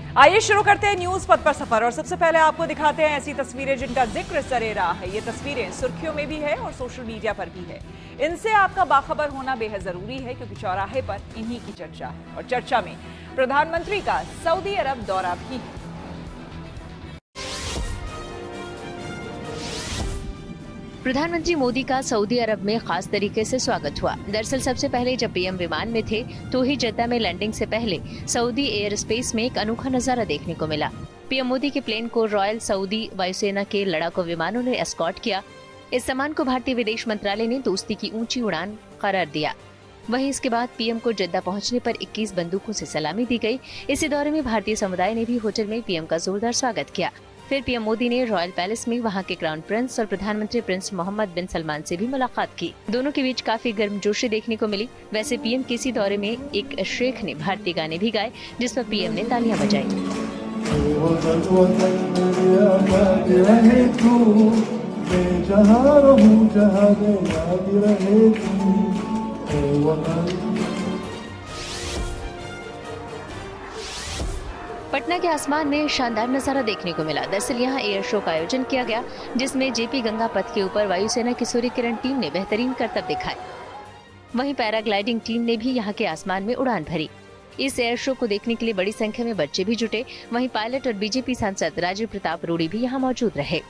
आइए शुरू करते हैं न्यूज पथ पर सफर और सबसे पहले आपको दिखाते हैं ऐसी तस्वीरें जिनका जिक्र सरे रहा है। ये तस्वीरें सुर्खियों में भी है और सोशल मीडिया पर भी है। इनसे आपका बाखबर होना बेहद जरूरी है क्योंकि चौराहे पर इन्हीं की चर्चा है और चर्चा में प्रधानमंत्री का सऊदी अरब दौरा भी है। प्रधानमंत्री मोदी का सऊदी अरब में खास तरीके से स्वागत हुआ। दरअसल सबसे पहले जब पीएम विमान में थे तो ही जद्दा में लैंडिंग से पहले सऊदी एयर स्पेस में एक अनोखा नजारा देखने को मिला। पीएम मोदी के प्लेन को रॉयल सऊदी वायुसेना के लड़ाकू विमानों ने एस्कॉर्ट किया। इस सम्मान को भारतीय विदेश मंत्रालय ने दोस्ती की ऊंची उड़ान करार दिया। वहीं इसके बाद पीएम को जद्दा पहुंचने पर 21 बंदूकों से सलामी दी गई। इसी दौरे में भारतीय समुदाय ने भी होटल में पीएम का जोरदार स्वागत किया। फिर पीएम मोदी ने रॉयल पैलेस में वहां के क्राउन प्रिंस और प्रधानमंत्री प्रिंस मोहम्मद बिन सलमान से भी मुलाकात की। दोनों के बीच काफी गर्मजोशी देखने को मिली। वैसे पीएम के इसी दौरे में एक शेख ने भारतीय गाने भी गाए जिस पर पीएम ने तालियां बजाई। पटना के आसमान में शानदार नजारा देखने को मिला। दरअसल यहाँ एयर शो का आयोजन किया गया जिसमें जेपी गंगा पथ के ऊपर वायुसेना की सूर्य किरण टीम ने बेहतरीन करतब दिखाए। वहीं पैराग्लाइडिंग टीम ने भी यहाँ के आसमान में उड़ान भरी। इस एयर शो को देखने के लिए बड़ी संख्या में बच्चे भी जुटे। वहीं पायलट और बीजेपी सांसद राजीव प्रताप रूडी भी यहाँ मौजूद रहे।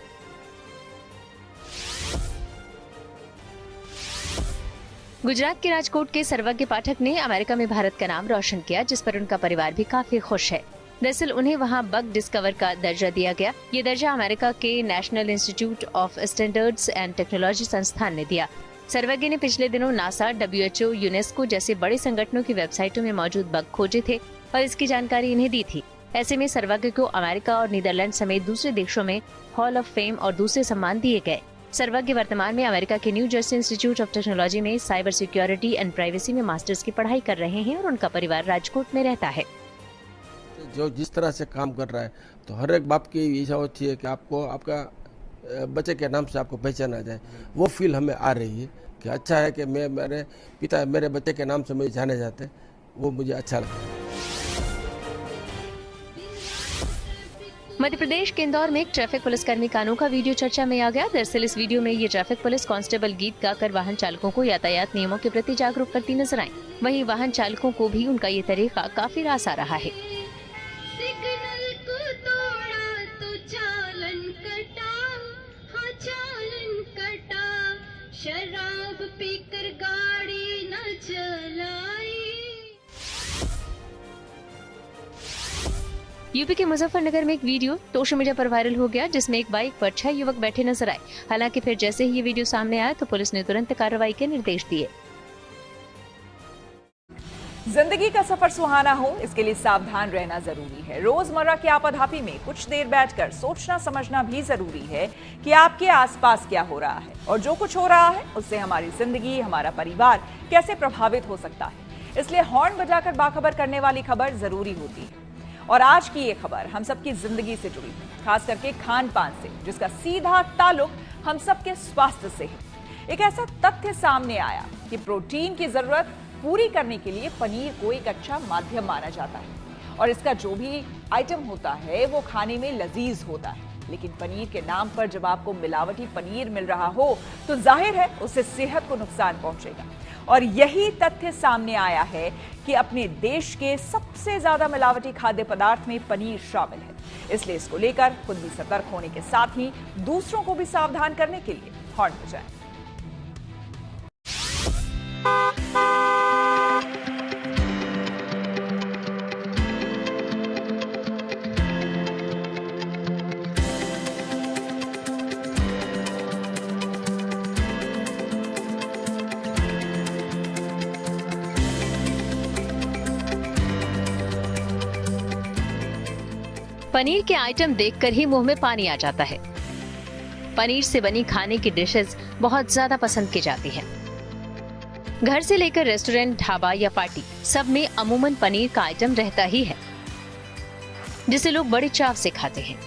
गुजरात के राजकोट के सर्वज्ञ पाठक ने अमेरिका में भारत का नाम रोशन किया जिस पर उनका परिवार भी काफी खुश है। दरअसल उन्हें वहां बग डिस्कवर का दर्जा दिया गया। ये दर्जा अमेरिका के national institute of standards and technology संस्थान ने दिया। सर्वज्ञ ने पिछले दिनों नासा, WHO, यूनेस्को जैसे बड़े संगठनों की वेबसाइटों में मौजूद बग खोजे थे और इसकी जानकारी इन्हें दी थी। ऐसे में सर्वज्ञ को अमेरिका और नीदरलैंड समेत दूसरे देशों में हॉल ऑफ फेम और दूसरे सम्मान दिए गए। सर्वज्ञ वर्तमान में अमेरिका के new Jersey institute of technology में साइबर सिक्योरिटी एंड प्राइवेसी में मास्टर्स की पढ़ाई कर रहे हैं और उनका परिवार राजकोट में रहता है। जो जिस तरह से काम कर रहा है तो हर एक बाप की इच्छा होती है कि आपको आपका बच्चे के नाम से आपको पहचाना जाए। वो फील हमें आ रही है कि अच्छा है कि मेरे पिता मेरे बच्चे के नाम से मुझे जाने जाते हैं। वो मुझे अच्छा लगता है। मध्य प्रदेश के इंदौर में एक ट्रैफिक पुलिसकर्मी का अनोखा वीडियो चर्चा में आ गया। दरअसल इस वीडियो में ये ट्रैफिक पुलिस कांस्टेबल गीत गाकर वाहन चालकों को यातायात नियमों के प्रति जागरूक करती नजर आई। वहीं वाहन चालकों को भी उनका ये तरीका काफी रास आ रहा है। सिग्नल को तोड़ा तो चालन कटा, हाँ चालन कटा, शराब पीकर गाड़ी न चलाई। यूपी के मुजफ्फरनगर में एक वीडियो सोशल मीडिया पर वायरल हो गया जिसमें एक बाइक पर 6 युवक बैठे नजर आए। हालांकि फिर जैसे ही ये वीडियो सामने आया तो पुलिस ने तुरंत कार्रवाई के निर्देश दिए। जिंदगी का सफर सुहाना हो इसके लिए सावधान रहना जरूरी है। रोजमर्रा की आपाधापी में कुछ देर बैठकर सोचना समझना भी जरूरी है कि आपके आसपास क्या हो रहा है और जो कुछ हो रहा है उससे हमारी जिंदगी, हमारा परिवार कैसे प्रभावित हो सकता है। इसलिए हॉर्न बजाकर बाखबर करने वाली खबर जरूरी होती है। और आज की ये खबर हम सबकी जिंदगी से जुड़ी है, खास करके खान पान से जिसका सीधा ताल्लुक हम सबके स्वास्थ्य से है। एक ऐसा तथ्य सामने आया कि प्रोटीन की जरूरत पूरी करने के लिए पनीर को एक अच्छा माध्यम माना जाता है और इसका जो भी आइटम होता है वो खाने में लजीज होता है। लेकिन पनीर के नाम पर जब आपको मिलावटी पनीर मिल रहा हो तो जाहिर है उससे सेहत को नुकसान पहुंचेगा। और यही तथ्य सामने आया है कि अपने देश के सबसे ज्यादा मिलावटी खाद्य पदार्थ में पनीर शामिल है। इसलिए इसको लेकर खुद भी सतर्क होने के साथ ही दूसरों को भी सावधान करने के लिए हॉर्न बजाएं। पनीर के आइटम देखकर ही मुंह में पानी आ जाता है। पनीर से बनी खाने की डिशेस बहुत ज्यादा पसंद की जाती हैं। घर से लेकर रेस्टोरेंट, ढाबा या पार्टी सब में अमूमन पनीर का आइटम रहता ही है जिसे लोग बड़े चाव से खाते हैं।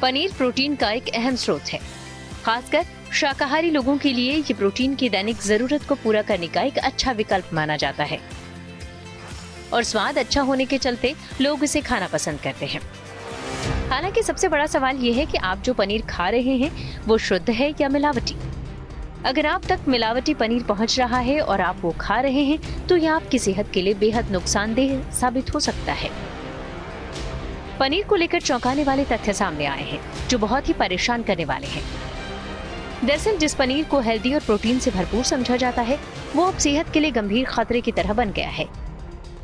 पनीर प्रोटीन का एक अहम स्रोत है। खासकर शाकाहारी लोगों के लिए ये प्रोटीन की दैनिक जरूरत को पूरा करने का एक अच्छा विकल्प माना जाता है। और स्वाद अच्छा होने के चलते लोग इसे खाना पसंद करते हैं। हालांकि सबसे बड़ा सवाल ये है कि आप जो पनीर खा रहे हैं वो शुद्ध है या मिलावटी। अगर आप तक मिलावटी पनीर पहुंच रहा है और आप वो खा रहे हैं तो यह आपकी सेहत के लिए बेहद नुकसानदेह साबित हो सकता है। पनीर को लेकर चौंकाने वाले तथ्य सामने आए हैं जो बहुत ही परेशान करने वाले हैं। दरअसल जिस पनीर को हेल्दी और प्रोटीन से भरपूर समझा जाता है वो अब सेहत के लिए गंभीर खतरे की तरह बन गया है,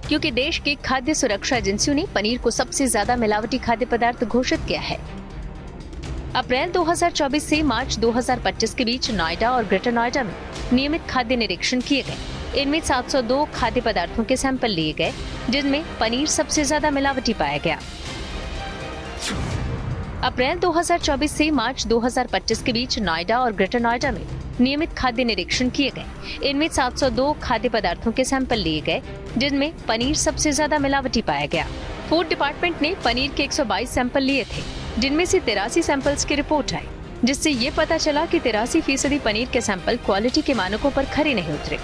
क्योंकि देश की खाद्य सुरक्षा एजेंसियों ने पनीर को सबसे ज्यादा मिलावटी खाद्य पदार्थ घोषित किया है। अप्रैल 2024 से मार्च 2025 के बीच नोएडा और ग्रेटर नोएडा में नियमित खाद्य निरीक्षण किए गए। इनमें 702 खाद्य पदार्थों के सैंपल लिए गए, जिनमें पनीर सबसे ज्यादा मिलावटी पाया गया। अप्रैल 2024 से मार्च 2025 के बीच नोएडा और ग्रेटर नोएडा में नियमित खाद्य निरीक्षण किए गए। इनमें 702 खाद्य पदार्थों के सैंपल लिए गए, जिनमें पनीर सबसे ज्यादा मिलावटी पाया गया। फूड डिपार्टमेंट ने पनीर के 122 सैंपल लिए थे, जिनमें से 83 सैंपल्स की रिपोर्ट आई, जिससे ये पता चला कि 83% पनीर के सैंपल क्वालिटी के मानकों पर खरे नहीं उतरे।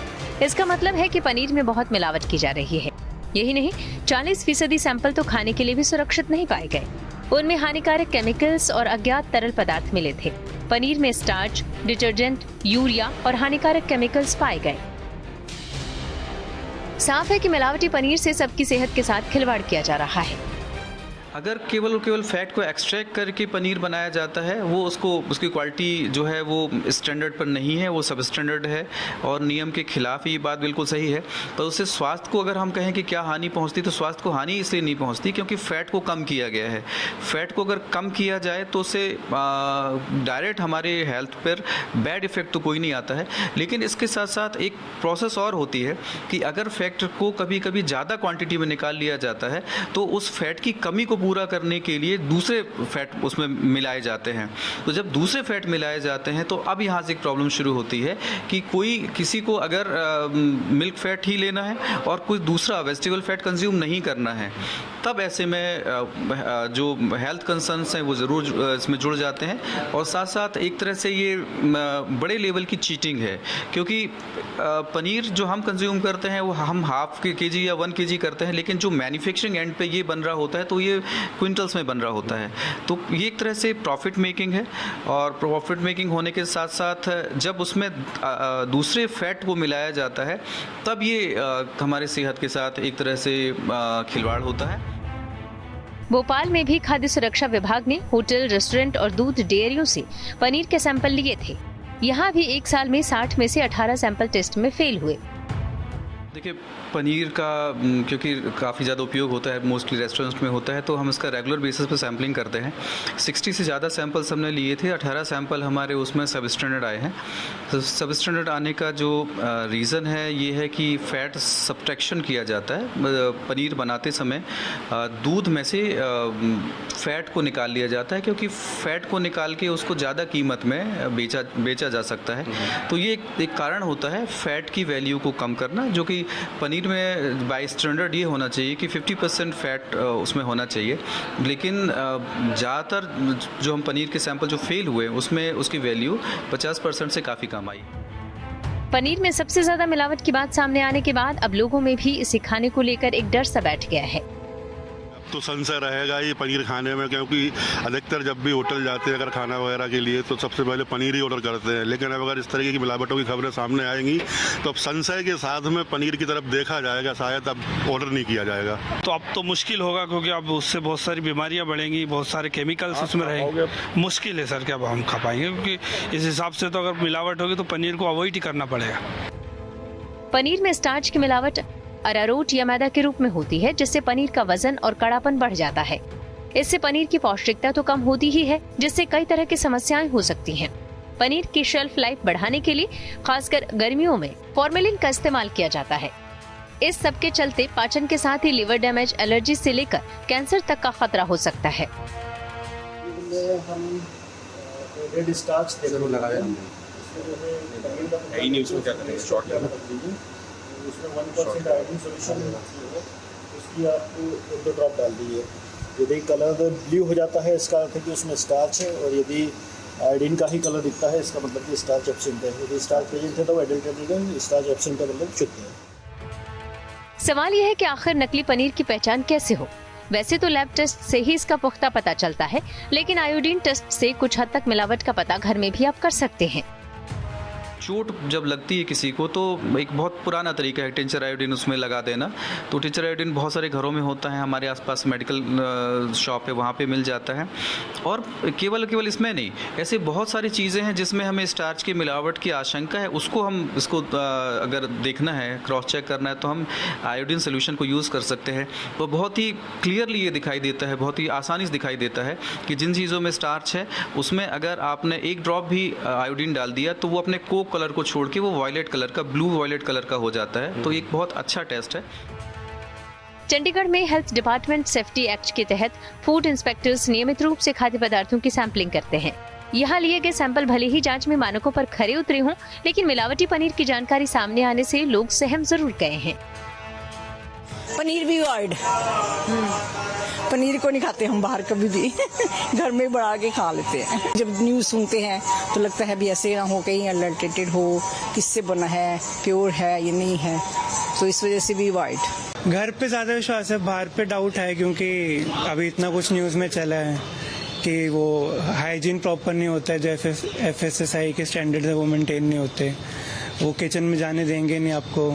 इसका मतलब है कि पनीर में बहुत मिलावट की जा रही है। यही नहीं, 40% सैंपल तो खाने के लिए भी सुरक्षित नहीं पाए गए। उनमें हानिकारक केमिकल्स और अज्ञात तरल पदार्थ मिले थे। पनीर में स्टार्च, डिटर्जेंट, यूरिया और हानिकारक केमिकल्स पाए गए। साफ है कि मिलावटी पनीर से सबकी सेहत के साथ खिलवाड़ किया जा रहा है। अगर केवल और केवल फैट को एक्सट्रैक्ट करके पनीर बनाया जाता है, वो उसकी क्वालिटी जो है वो स्टैंडर्ड पर नहीं है, वो सब स्टैंडर्ड है और नियम के खिलाफ ये बात बिल्कुल सही है। पर उससे स्वास्थ्य को अगर हम कहें कि क्या हानि पहुंचती, तो स्वास्थ्य को हानि इसलिए नहीं पहुंचती क्योंकि फैट को कम किया गया है। फैट को अगर कम किया जाए तो उससे डायरेक्ट हमारे हेल्थ पर बैड इफेक्ट तो कोई नहीं आता है, लेकिन इसके साथ साथ एक प्रोसेस और होती है कि अगर फैट को कभी कभी ज़्यादा क्वांटिटी में निकाल लिया जाता है तो उस फैट की कमी को पूरा करने के लिए दूसरे फैट उसमें मिलाए जाते हैं। तो जब दूसरे फैट मिलाए जाते हैं तो अब यहाँ से एक प्रॉब्लम शुरू होती है कि किसी को अगर मिल्क फैट ही लेना है और कोई दूसरा वेजिटेबल फैट कंज्यूम नहीं करना है, तब ऐसे में जो हेल्थ कंसर्न्स हैं वो ज़रूर इसमें जुड़ जाते हैं। और साथ साथ एक तरह से ये बड़े लेवल की चीटिंग है, क्योंकि पनीर जो हम कंज्यूम करते हैं वो हम हाफ केजी या 1 केजी करते हैं, लेकिन जो मैन्युफैक्चरिंग एंड पे ये बन रहा होता है तो ये क्विंटल्स में बन रहा होता है। तो ये एक तरह से प्रॉफिट मेकिंग है, और प्रॉफिट मेकिंग होने के साथ साथ जब उसमें दूसरे फैट को मिलाया जाता है तब ये हमारे सेहत के साथ एक तरह से खिलवाड़ होता है। भोपाल में भी खाद्य सुरक्षा विभाग ने होटल, रेस्टोरेंट और दूध डेयरियों से पनीर के सैंपल लिए थे। यहाँ भी एक साल में 60 में से 18 सैंपल टेस्ट में फेल हुए। देखिए, पनीर का क्योंकि काफ़ी ज़्यादा उपयोग होता है, मोस्टली रेस्टोरेंट्स में होता है, तो हम इसका रेगुलर बेसिस पे सैम्पलिंग करते हैं। 60 से ज़्यादा सैंपल्स हमने लिए थे, 18 सैंपल हमारे उसमें सब स्टैंडर्ड आए हैं। तो सब स्टैंडर्ड आने का जो रीज़न है ये है कि फ़ैट सब्ट्रैक्शन किया जाता है। पनीर बनाते समय दूध में से फ़ैट को निकाल लिया जाता है, क्योंकि फ़ैट को निकाल के उसको ज़्यादा कीमत में बेचा जा सकता है। तो ये एक कारण होता है फ़ैट की वैल्यू को कम करना, जो कि पनीर में बाय स्टैंडर्ड ये होना चाहिए कि 50% फैट उसमें होना चाहिए, लेकिन ज़्यादातर जो हम पनीर के सैंपल जो फेल हुए उसमें उसकी वैल्यू 50% से काफ़ी कम आई। पनीर में सबसे ज्यादा मिलावट की बात सामने आने के बाद अब लोगों में भी इसे खाने को लेकर एक डर सा बैठ गया है। तो संशय रहेगा ये पनीर खाने में, क्योंकि अधिकतर जब भी होटल जाते हैं अगर खाना वगैरह के लिए तो सबसे पहले पनीर ही ऑर्डर करते हैं। लेकिन अब अगर इस तरीके की मिलावटों की खबरें सामने आएंगी तो अब संशय के साथ में पनीर की तरफ देखा जाएगा, शायद अब ऑर्डर नहीं किया जाएगा। तो अब तो मुश्किल होगा, क्योंकि अब उससे बहुत सारी बीमारियां बढ़ेंगी, बहुत सारे केमिकल्स उसमें रहेंगे। मुश्किल है सर, क्या हम खा पाएंगे, क्योंकि इस हिसाब से तो अगर मिलावट होगी तो पनीर को अवॉइड ही करना पड़ेगा। पनीर में स्टार्च की मिलावट अरारोट या मैदा के रूप में होती है, जिससे पनीर का वजन और कड़ापन बढ़ जाता है। इससे पनीर की पौष्टिकता तो कम होती ही है, जिससे कई तरह की समस्याएं हो सकती हैं। पनीर की शेल्फ लाइफ बढ़ाने के लिए खासकर गर्मियों में फॉर्मेलिन का इस्तेमाल किया जाता है। इस सब के चलते पाचन के साथ ही लिवर डैमेज, एलर्जी से लेकर कैंसर तक का खतरा हो सकता है। हम रेड स्टार्च जरूर लगाया उसमें 1% आयोडीन सोल्यूशन उसकी आपको 2 ड्रॉप डाल दी है। यदि कलर ब्लू हो जाता है इसका अर्थ है कि उसमें स्टार्च है, और यदि आयोडीन का ही कलर दिखता है इसका मतलब कि स्टार्च एब्सेंट है। यदि स्टार्च प्रेजेंट है तो वो एडल्ट्रेटेड है, स्टार्च एब्सेंट है मतलब शुद्ध है। सवाल यह है कि आखिर नकली पनीर की पहचान कैसे हो। वैसे तो लैब टेस्ट से ही इसका पुख्ता पता चलता है, लेकिन आयोडीन टेस्ट से कुछ हद तक मिलावट का पता घर में भी आप कर सकते हैं। चोट जब लगती है किसी को तो एक बहुत पुराना तरीका है टिंचर आयोडीन उसमें लगा देना। तो टिंचर आयोडीन बहुत सारे घरों में होता है, हमारे आसपास मेडिकल शॉप है वहाँ पे मिल जाता है। और केवल इसमें नहीं, ऐसे बहुत सारी चीज़ें हैं जिसमें हमें स्टार्च की मिलावट की आशंका है। इसको अगर देखना है, क्रॉस चेक करना है, तो हम आयोडीन सोल्यूशन को यूज़ कर सकते हैं। तो बहुत ही क्लियरली ये दिखाई देता है, बहुत ही आसानी से दिखाई देता है कि जिन चीज़ों में स्टार्च है उसमें अगर आपने एक ड्रॉप भी आयोडीन डाल दिया तो वो अपने कोक कलर को छोड़ के वो वायलेट कलर का, ब्लू वायलेट कलर का हो जाता है। तो एक बहुत अच्छा टेस्ट है। चंडीगढ़ में हेल्थ डिपार्टमेंट सेफ्टी एक्ट के तहत फूड इंस्पेक्टर्स नियमित रूप से खाद्य पदार्थों की सैंपलिंग करते हैं। यहाँ लिए गए सैंपल भले ही जांच में मानकों पर खरे उतरे हों, लेकिन मिलावटी पनीर की जानकारी सामने आने से लोग सहम जरूर गए हैं। पनीर भी अवॉइड, पनीर को नहीं खाते हम बाहर कभी भी घर में बना के खा लेते हैं। जब न्यूज़ सुनते हैं तो लगता है भी ऐसे ना हो, कहीं अडल्ट्रेटेड हो, किससे बना है, प्योर है या नहीं है, तो इस वजह से भी अवॉइड। घर पे ज़्यादा विश्वास है, बाहर पे डाउट है, क्योंकि अभी इतना कुछ न्यूज़ में चला है कि वो हाइजीन प्रॉपर नहीं होता है, जो FSSAI के स्टैंडर्ड है वो मेंटेन नहीं होते। वो किचन में जाने देंगे नहीं आपको,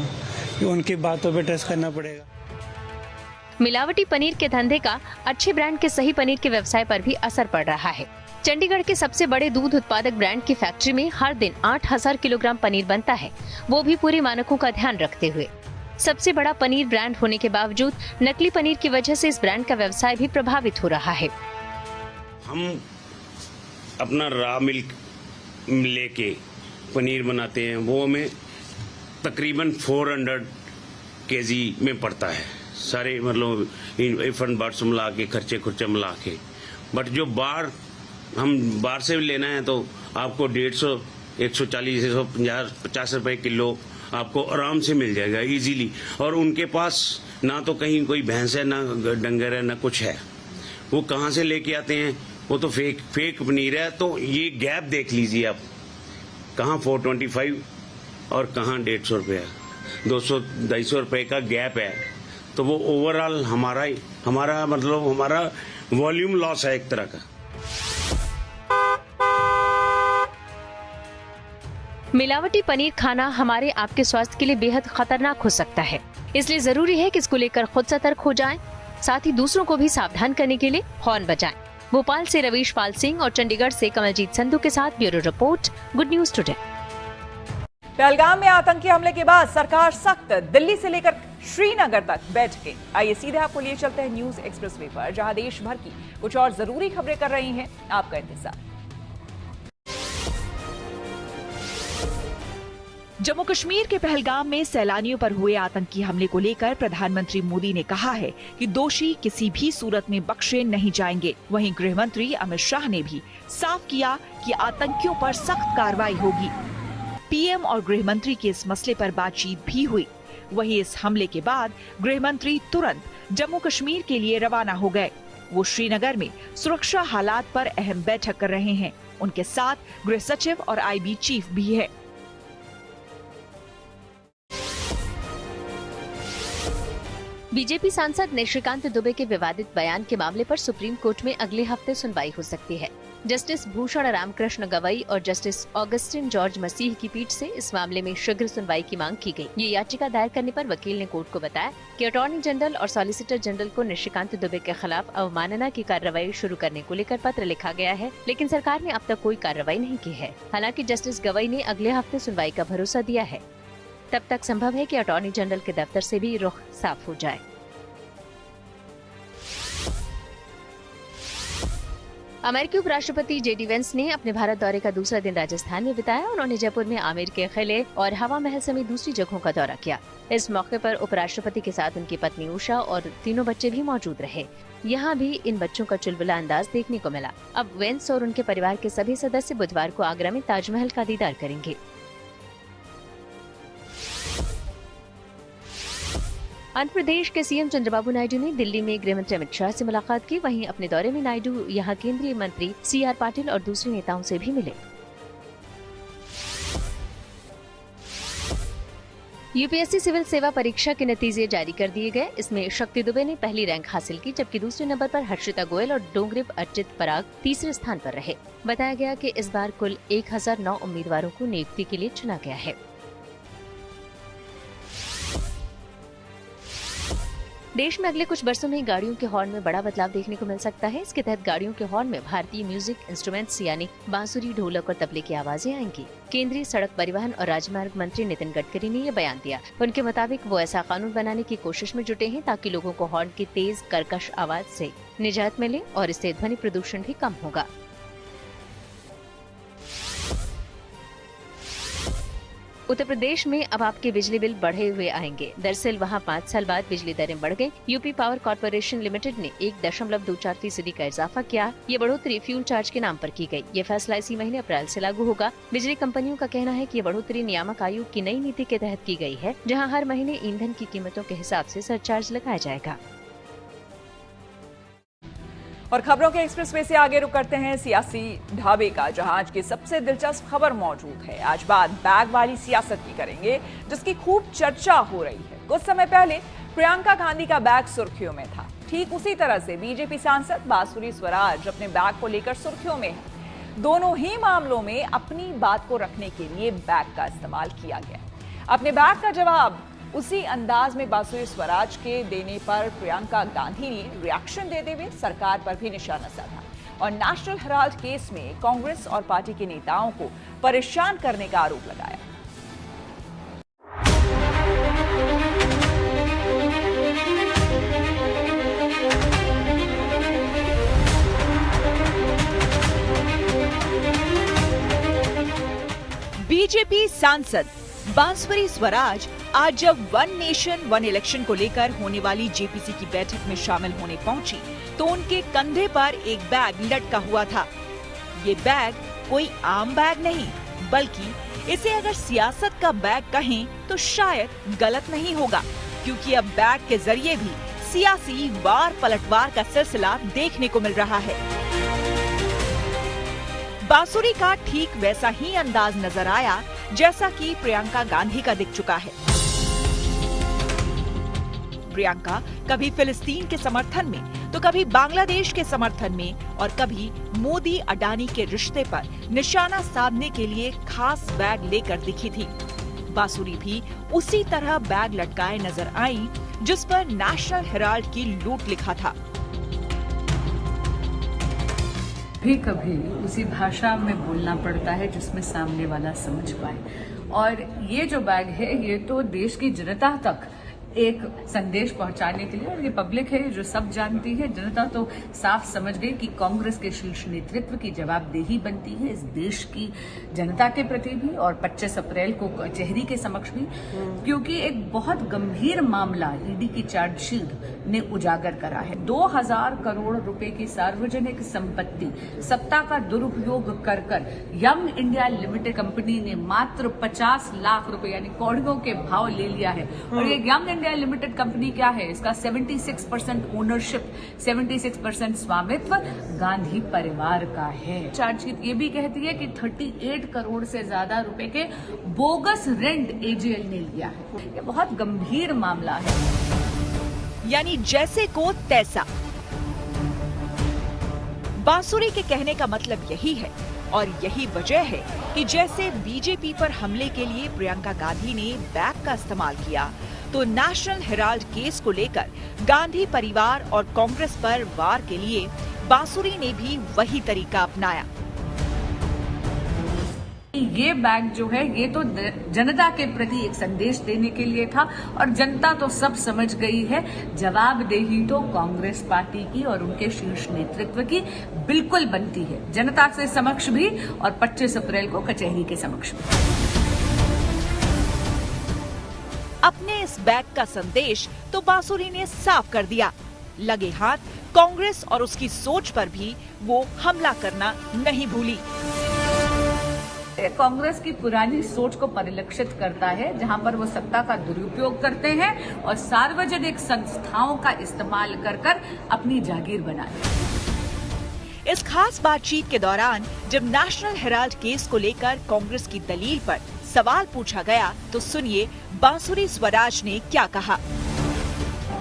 उनकी बातों पे ट्रस्ट करना पड़ेगा। मिलावटी पनीर के धंधे का अच्छे ब्रांड के सही पनीर के व्यवसाय पर भी असर पड़ रहा है। चंडीगढ़ के सबसे बड़े दूध उत्पादक ब्रांड की फैक्ट्री में हर दिन 8000 किलोग्राम पनीर बनता है, वो भी पूरे मानकों का ध्यान रखते हुए। सबसे बड़ा पनीर ब्रांड होने के बावजूद नकली पनीर की वजह से इस ब्रांड का व्यवसाय भी प्रभावित हो रहा है। हम अपना रॉ मिल्क लेके पनीर बनाते हैं, वो हमें तकरीबन 400 kg में पड़ता है, सारे मतलब फंड बार्स मिला के, खर्चे मिला के। बट जो बाहर से लेना है तो आपको 150, 140, 150 रुपए किलो आपको आराम से मिल जाएगा इजीली। और उनके पास ना तो कहीं कोई भैंस है, ना डंगर है, ना कुछ है। वो कहाँ से लेके आते हैं, वो तो फेक पनीर है। तो ये गैप देख लीजिए आप, कहाँ 425 और कहाँ 150 रुपया, 200-250 रुपए का गैप है। तो वो ओवरऑल हमारा वॉल्यूम लॉस है एक तरह का। मिलावटी पनीर खाना हमारे आपके स्वास्थ्य के लिए बेहद खतरनाक हो सकता है, इसलिए जरूरी है कि इसको लेकर खुद सतर्क हो जाएं, साथ ही दूसरों को भी सावधान करने के लिए हॉर्न बजाएं। भोपाल से रवीश पाल सिंह और चंडीगढ़ से कमलजीत संधू के साथ bureau report, good news today. Pahalgam में आतंकी हमले के बाद सरकार सख्त, दिल्ली से लेकर श्रीनगर तक बैठकें। आइए सीधे आपको लिए चलते हैं न्यूज एक्सप्रेसवे पर, जहां देश भर की कुछ और जरूरी खबरें कर रही हैं आपका इंतजार। जम्मू कश्मीर के पहलगाम में सैलानियों पर हुए आतंकी हमले को लेकर प्रधानमंत्री मोदी ने कहा है कि दोषी किसी भी सूरत में बख्शे नहीं जाएंगे। वहीं गृह मंत्री अमित शाह ने भी साफ किया कि आतंकियों पर सख्त कार्रवाई होगी। पीएम और गृह मंत्री के इस मसले पर बातचीत भी हुई। वहीं इस हमले के बाद गृह मंत्री तुरंत जम्मू कश्मीर के लिए रवाना हो गए। वो श्रीनगर में सुरक्षा हालात पर अहम बैठक कर रहे हैं। उनके साथ गृह सचिव और आईबी चीफ भी है। बीजेपी सांसद निशिकांत दुबे के विवादित बयान के मामले पर सुप्रीम कोर्ट में अगले हफ्ते सुनवाई हो सकती है। जस्टिस भूषण रामकृष्ण गवई और जस्टिस ऑगस्टिन जॉर्ज मसीह की पीठ से इस मामले में शीघ्र सुनवाई की मांग की गई। ये याचिका दायर करने पर वकील ने कोर्ट को बताया कि अटॉर्नी जनरल और सॉलिसिटर जनरल को निशिकांत दुबे के खिलाफ अवमानना की कार्रवाई शुरू करने को लेकर पत्र लिखा गया है, लेकिन सरकार ने अब तक कोई कार्रवाई नहीं की है। हालांकि जस्टिस गवई ने अगले हफ्ते सुनवाई का भरोसा दिया है। तब तक संभव है कि अटॉर्नी जनरल के दफ्तर से भी रुख साफ हो जाए। अमेरिकी उपराष्ट्रपति जेडी वेंस ने अपने भारत दौरे का दूसरा दिन राजस्थान में बिताया। उन्होंने जयपुर में आमेर के किले और हवा महल समेत दूसरी जगहों का दौरा किया। इस मौके पर उपराष्ट्रपति के साथ उनकी पत्नी उषा और तीनों बच्चे भी मौजूद रहे। यहाँ भी इन बच्चों का चुलबुला अंदाज देखने को मिला। अब वेंस और उनके परिवार के सभी सदस्य बुधवार को आगरा में ताजमहल का दीदार करेंगे। आंध्र प्रदेश के सीएम चंद्रबाबू नायडू ने दिल्ली में गृह मंत्री अमित शाह से मुलाकात की। वहीं अपने दौरे में नायडू यहां केंद्रीय मंत्री सीआर पाटिल और दूसरे नेताओं से भी मिले। यूपीएससी सिविल सेवा परीक्षा के नतीजे जारी कर दिए गए। इसमें शक्ति दुबे ने पहली रैंक हासिल की, जबकि दूसरे नंबर पर हर्षिता गोयल और डोंगरिप अर्चित पराग तीसरे स्थान पर रहे। बताया गया कि इस बार कुल 1009 उम्मीदवारों को नियुक्ति के लिए चुना गया है। देश में अगले कुछ वर्षों में गाड़ियों के हॉर्न में बड़ा बदलाव देखने को मिल सकता है। इसके तहत गाड़ियों के हॉर्न में भारतीय म्यूजिक इंस्ट्रूमेंट्स यानी बांसुरी, ढोलक और तबले की आवाजें आएंगी। केंद्रीय सड़क परिवहन और राजमार्ग मंत्री नितिन गडकरी ने ये बयान दिया। उनके मुताबिक वो ऐसा कानून बनाने की कोशिश में जुटे हैं ताकि लोगों को हॉर्न की तेज कर्कश आवाज से निजात मिले और इससे ध्वनि प्रदूषण भी कम होगा। उत्तर प्रदेश में अब आपके बिजली बिल बढ़े हुए आएंगे। दरअसल वहां 5 साल बाद बिजली दरें बढ़ गई। यूपी पावर कॉर्पोरेशन लिमिटेड ने 1.24% का इजाफा किया। ये बढ़ोतरी फ्यूल चार्ज के नाम पर की गई। ये फैसला इसी महीने अप्रैल से लागू होगा। बिजली कंपनियों का कहना है कि ये बढ़ोतरी नियामक आयोग की नई नीति के तहत की गई है, जहाँ हर महीने ईंधन की कीमतों के हिसाब से सरचार्ज लगाया जाएगा। और खबरों के एक्सप्रेस वे से आगे रुक करते हैं सियासी ढाबे का, जहां आज की सबसे दिलचस्प खबर मौजूद है। आज बात बैग वाली सियासत की करेंगे, जिसकी खूब चर्चा हो रही है। कुछ समय पहले प्रियंका गांधी का बैग सुर्खियों में था। ठीक उसी तरह से बीजेपी सांसद बांसुरी स्वराज अपने बैग को लेकर सुर्खियों में है। दोनों ही मामलों में अपनी बात को रखने के लिए बैग का इस्तेमाल किया गया। अपने बैग का जवाब उसी अंदाज में बांसुरी स्वराज के देने पर प्रियंका गांधी ने रिएक्शन देते हुए सरकार पर भी निशाना साधा और नेशनल हेराल्ड केस में कांग्रेस और पार्टी के नेताओं को परेशान करने का आरोप लगाया। बीजेपी सांसद बांसुरी स्वराज आज जब वन नेशन वन इलेक्शन को लेकर होने वाली जेपीसी की बैठक में शामिल होने पहुंची, तो उनके कंधे पर एक बैग लटका हुआ था। ये बैग कोई आम बैग नहीं, बल्कि इसे अगर सियासत का बैग कहें तो शायद गलत नहीं होगा, क्योंकि अब बैग के जरिए भी सियासी वार पलटवार का सिलसिला देखने को मिल रहा है। बांसुरी का ठीक वैसा ही अंदाज नजर आया जैसा कि प्रियंका गांधी का दिख चुका है। प्रियंका कभी फिलिस्तीन के समर्थन में, तो कभी बांग्लादेश के समर्थन में और कभी मोदी अडानी के रिश्ते पर निशाना साधने के लिए खास बैग लेकर दिखी थी। बांसुरी भी उसी तरह बैग लटकाए नजर आई, जिस पर नेशनल हेराल्ड की लूट लिखा था। भी कभी उसी भाषा में बोलना पड़ता है जिसमें सामने वाला समझ पाए। और ये जो बैग है, ये तो देश की जनता तक एक संदेश पहुंचाने के लिए, और ये पब्लिक है जो सब जानती है। जनता तो साफ समझ गई कि कांग्रेस के शीर्ष नेतृत्व की जवाबदेही बनती है इस देश की जनता के प्रति भी और 25 अप्रैल को कचहरी के समक्ष भी, क्योंकि एक बहुत गंभीर मामला ईडी की चार्जशीट ने उजागर करा है। 2000 करोड़ रुपए की सार्वजनिक संपत्ति सत्ता का दुरुपयोग कर यंग इंडिया लिमिटेड कंपनी ने मात्र 50 लाख रुपए यानी कौड़ियों के भाव ले लिया है। और ये यंग इंडिया लिमिटेड कंपनी क्या है? इसका 76% ओनरशिप, 76% स्वामित्व गांधी परिवार का है। चार्जशीट ये भी कहती है कि 38 करोड़ से ज्यादा रुपए के बोगस रेंट एजीएल ने लिया है। ये बहुत गंभीर मामला है। यानी जैसे को तैसा। बांसुरी के कहने का मतलब यही है और यही वजह है कि जैसे बीजेपी पर हमले के लिए प्रियंका गांधी ने बैग का इस्तेमाल किया, तो नेशनल हेराल्ड केस को लेकर गांधी परिवार और कांग्रेस पर वार के लिए बांसुरी ने भी वही तरीका अपनाया। ये बैग जो है, ये तो जनता के प्रति एक संदेश देने के लिए था और जनता तो सब समझ गई है। जवाबदेही तो कांग्रेस पार्टी की और उनके शीर्ष नेतृत्व की बिल्कुल बनती है, जनता से समक्ष भी और 25 अप्रैल को कचहरी के समक्ष भी। अपने इस बैग का संदेश तो बांसुरी ने साफ कर दिया। लगे हाथ कांग्रेस और उसकी सोच पर भी वो हमला करना नहीं भूली। कांग्रेस की पुरानी सोच को परिलक्षित करता है, जहां पर वो सत्ता का दुरुपयोग करते हैं और सार्वजनिक संस्थाओं का इस्तेमाल कर अपनी जागीर बनाते। इस खास बातचीत के दौरान जब नेशनल हेराल्ड केस को लेकर कांग्रेस की दलील पर सवाल पूछा गया तो सुनिए बांसुरी स्वराज ने क्या कहा।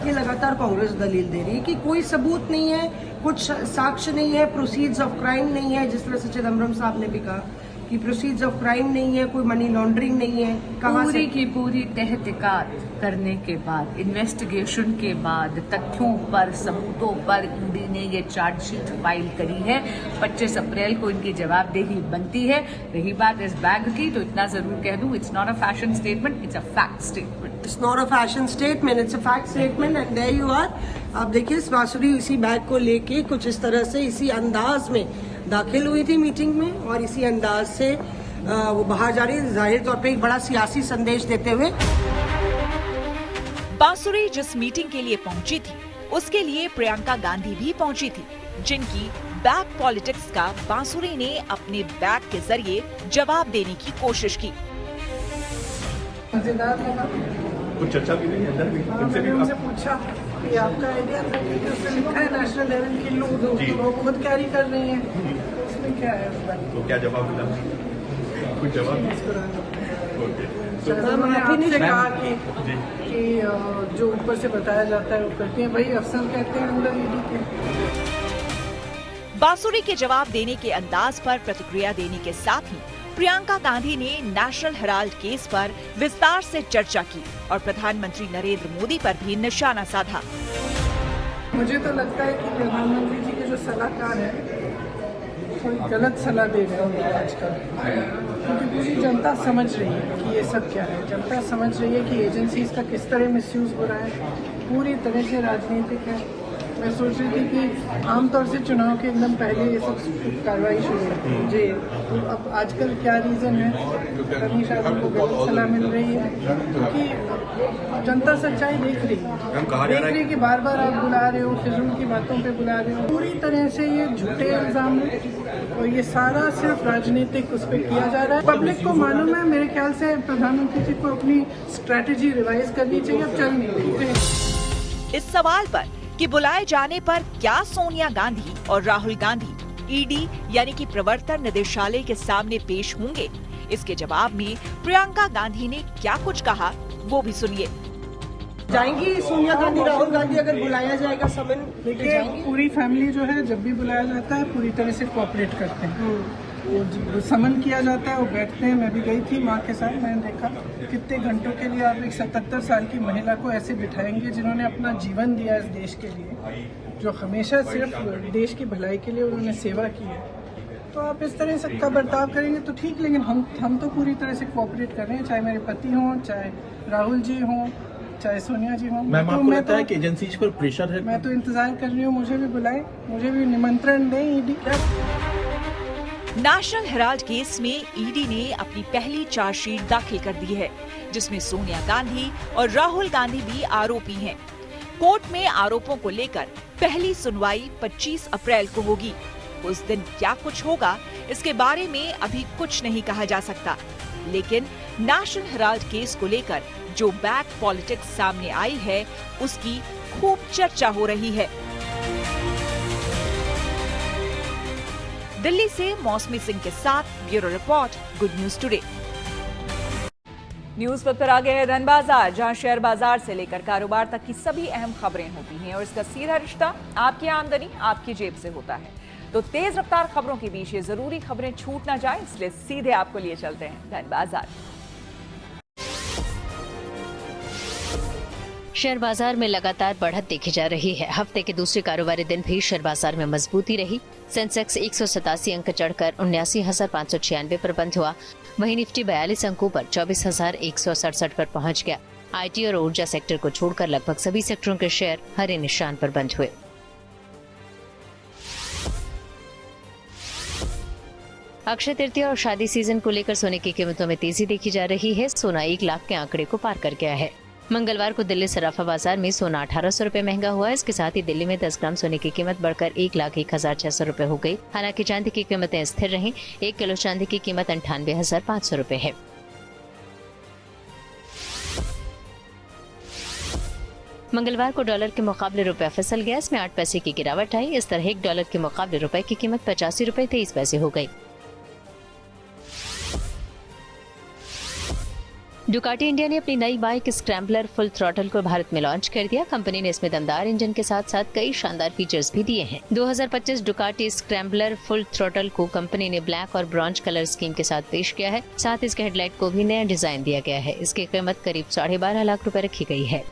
ये लगातार कांग्रेस दलील दे रही है कि कोई सबूत नहीं है, कुछ साक्ष्य नहीं है, प्रोसीड्स ऑफ क्राइम नहीं है, जिस तरह से चिदम्बरम साहब ने भी कहा कि प्रोसीड्स ऑफ क्राइम नहीं है, कोई मनी लॉन्ड्रिंग नहीं है। पूरी की पूरी तहकीकात करने के बाद, इन्वेस्टिगेशन के बाद, तथ्यों पर, सबूतों पर ईडी ने ये चार्जशीट फाइल करी है। 25 अप्रैल को इनकी जवाबदेही बनती है। रही बात इस बैग की, तो इतना जरूर कह दूं, it's not a fashion statement, it's a fact statement. It's not a fashion statement, it's a fact statement and there you are. आप देखिए बांसुरी इसी बैग को लेके कुछ इस तरह से, इसी अंदाज में दाखिल हुई थी मीटिंग में और इसी अंदाज से वो बाहर जा रही है, जाहिर तौर पे एक बड़ा सियासी संदेश देते हुए। बांसुरी जिस मीटिंग के लिए पहुंची थी, उसके लिए प्रियंका गांधी भी पहुंची थी, जिनकी बैक पॉलिटिक्स का बांसुरी ने अपने बैक के जरिए जवाब देने की कोशिश की। कुछ चर्चा भी नहीं अंदर भी, उनसे पूछा कि आपका आइडिया था कि उसने लिखा है नेशनल लेवल की लोग वो खुद कैरी कर रही हैं, तो उसमें क्या है? तो क्या जवाब मिला? कुछ जवाब आपने कहा कि जो ऊपर से बताया जाता है वो करती हैं, वही अफसर कहते हैं अंदर ईडी के। बांसुरी के जवाब देने के अंदाज पर प्रतिक्रिया देने के साथ ही प्रियंका गांधी ने नेशनल हेराल्ड केस पर विस्तार से चर्चा की और प्रधानमंत्री नरेंद्र मोदी पर भी निशाना साधा। मुझे तो लगता है कि प्रधानमंत्री जी के जो सलाहकार हैं थोड़ी गलत सलाह दे रहे हैं आजकल, क्योंकि पूरी जनता समझ रही है कि ये सब क्या है। जनता समझ रही है कि एजेंसीज का किस तरह मिसयूज हो रहा है, पूरी तरह से राजनीतिक है। मैं सोच रही थी कि आमतौर से चुनाव के एकदम पहले ये सब कार्रवाई शुरू होती है जी। तो अब आजकल क्या रीज़न है, कभी शायद उनको गलत सलाह मिल रही है, क्योंकि जनता सच्चाई देख रही है कि बार बार आप बुला रहे हो, फिजूल की बातों पे बुला रहे हो। पूरी तरह से ये झूठे इल्ज़ाम है और ये सारा सिर्फ राजनीतिक उस पर किया जा रहा है। पब्लिक को मालूम है, मेरे ख्याल से प्रधानमंत्री जी को अपनी स्ट्रैटेजी रिवाइज करनी चाहिए, अब चल नहीं रही। इस सवाल पर कि बुलाए जाने पर क्या सोनिया गांधी और राहुल गांधी ईडी यानी कि प्रवर्तन निदेशालय के सामने पेश होंगे, इसके जवाब में प्रियंका गांधी ने क्या कुछ कहा वो भी सुनिए। जाएंगी सोनिया गांधी, राहुल गांधी अगर बुलाया जाएगा समन? देखिए पूरी फैमिली जो है जब भी बुलाया जाता है पूरी तरह से कोऑपरेट करते हैं। वो समन किया जाता है, वो बैठते हैं। मैं भी गई थी माँ के साथ, मैंने देखा कितने घंटों के लिए आप एक 77 साल की महिला को ऐसे बिठाएंगे जिन्होंने अपना जीवन दिया इस देश के लिए, जो हमेशा सिर्फ देश की भलाई के लिए उन्होंने सेवा की है। तो आप इस तरह से का बर्ताव करेंगे तो ठीक, लेकिन हम तो पूरी तरह से कोऑपरेट कर रहे हैं, चाहे मेरे पति हों, चाहे राहुल जी हों, चाहे सोनिया जी हों। मैम आपको लगता है कि एजेंसीज पर प्रेशर है? मैं तो इंतजार कर रही हूँ, मुझे भी बुलाएं, मुझे भी निमंत्रण दें ईडी। नेशनल हेराल्ड केस में ईडी ने अपनी पहली चार्जशीट दाखिल कर दी है, जिसमें सोनिया गांधी और राहुल गांधी भी आरोपी हैं। कोर्ट में आरोपों को लेकर पहली सुनवाई 25 अप्रैल को होगी। उस दिन क्या कुछ होगा इसके बारे में अभी कुछ नहीं कहा जा सकता, लेकिन नेशनल हेराल्ड केस को लेकर जो बैक पॉलिटिक्स सामने आई है उसकी खूब चर्चा हो रही है। दिल्ली से मौसमी सिंह के साथ bureau report, good news today. News पर आ गए हैं धन बाजार, जहां शेयर बाजार से लेकर कारोबार तक की सभी अहम खबरें होती हैं और इसका सीधा रिश्ता आपकी आमदनी आपकी जेब से होता है। तो तेज रफ्तार खबरों के बीच ये जरूरी खबरें छूट ना जाए, इसलिए सीधे आपको लिए चलते हैं धन बाजार। शेयर बाजार में लगातार बढ़त देखी जा रही है। हफ्ते के दूसरे कारोबारी दिन भी शेयर बाजार में मजबूती रही। सेंसेक्स 187 अंक चढ़कर 79,596 पर बंद हुआ। वहीं निफ्टी 42 अंकों पर 24,167 पर पहुंच गया। आईटी और ऊर्जा सेक्टर को छोड़कर लगभग सभी सेक्टरों के शेयर हरे निशान पर बंद हुए। अक्षय तृतीया और शादी सीजन को लेकर सोने की कीमतों में तेजी देखी जा रही है। सोना 1 लाख के आंकड़े को पार कर गया है। मंगलवार को दिल्ली सराफा बाजार में सोना 1800 रुपए महंगा हुआ। इसके साथ ही दिल्ली में 10 ग्राम सोने की कीमत बढ़कर 1,01,600 रुपए हो गई। हालांकि चांदी की कीमतें स्थिर रहीं। 1 किलो चांदी की कीमत 98,500 रुपए है। मंगलवार को डॉलर के मुकाबले रुपया फिसल गया। इसमें 8 पैसे की गिरावट आई। इस तरह 1 डॉलर के मुकाबले रुपए की कीमत 85 रुपए 23 पैसे हो गई। डुकाटी इंडिया ने अपनी नई बाइक स्क्रैम्बलर फुल थ्रॉटल को भारत में लॉन्च कर दिया। कंपनी ने इसमें दमदार इंजन के साथ साथ कई शानदार फीचर्स भी दिए हैं। 2025 डुकाटी स्क्रैम्बलर फुल थ्रॉटल को कंपनी ने ब्लैक और ब्रॉन्ज कलर स्कीम के साथ पेश किया है। साथ इसके हेडलाइट को भी नया डिजाइन दिया गया है। इसकी कीमत करीब 12.5 लाख रुपए रखी गई है।